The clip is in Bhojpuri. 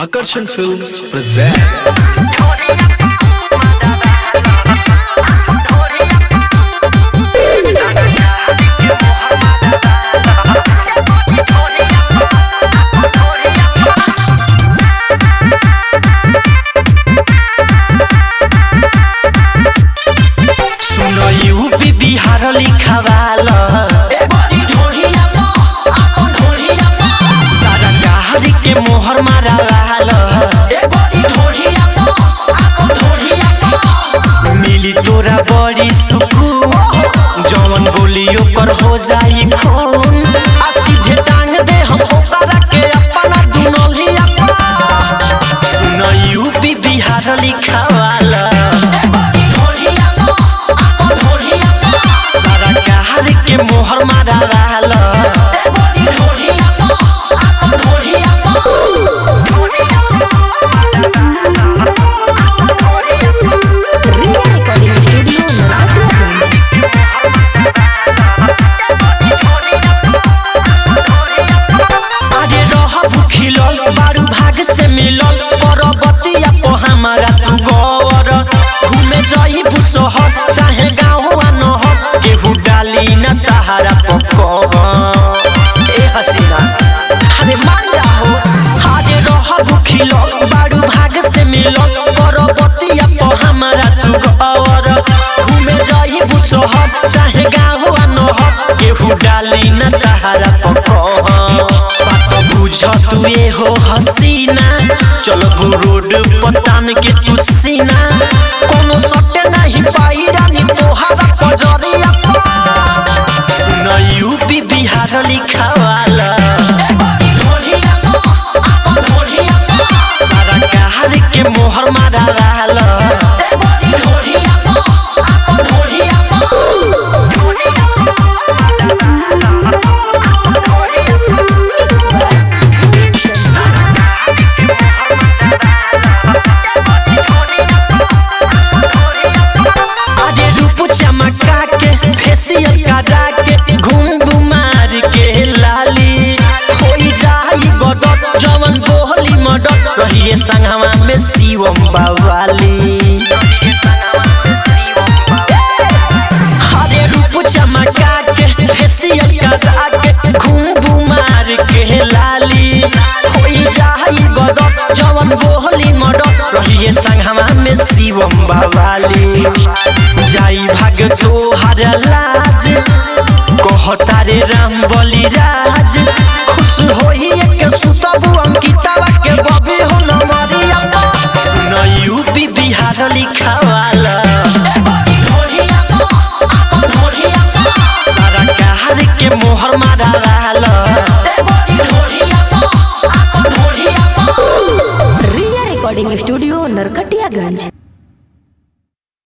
Akarshan Films present सुनो यूपी बिहार लिखवाल सरकार के मोहर मारवाल मिली तोरा बड़ी सुकून जवन बोलियो कर हो जाई खून आ सीधे टांग दे हम ओकरा के अपना दुनलिया सुनो यूपी बिहार लिखवाल सरकार के मोहर मारवाल बारू भाग से मिलल परबतिया को हमारा तू गौर घूमे जाई भूसहर चाहे गाँव नहर केहू डाली न तहारा पकड़ ए हसीना अरे मान जाओ हारे रह भूखिल बारू भाग से मिलल परबतिया को हमारा तू गौर घूमे जाई भूसहर चाहे गाँव नहर केहू डाली न तहारा पकड़ बुझ तू ये हो हसीना चलबू रोड पतान के तू सीना कोनो सटे नहीं पाई रानी तोहारा पजरिया सुन यूपी बिहार लिखवाल सरकार के मोहर मारवाल घूम बुमार के लाली होई जाई गदर जवन बोहली मडर रहिए संगवा में शिवम बावाली हरे रूप चमका के फेसियल करा के घूम बुमार के लाली होई जाई गदर जवन बोहली मडर रहिए संगवा में शिवम बावाली जाई भाग तोहार लाज कहता रे राम बलि राज खुश होई एक सुतबू अंकितावा के बबी हो नमरिया सुन यूपी बिहार लिखवाल सरकार के मोहर मारवाल रिया रिकॉर्डिंग स्टूडियो नरकटियागंज।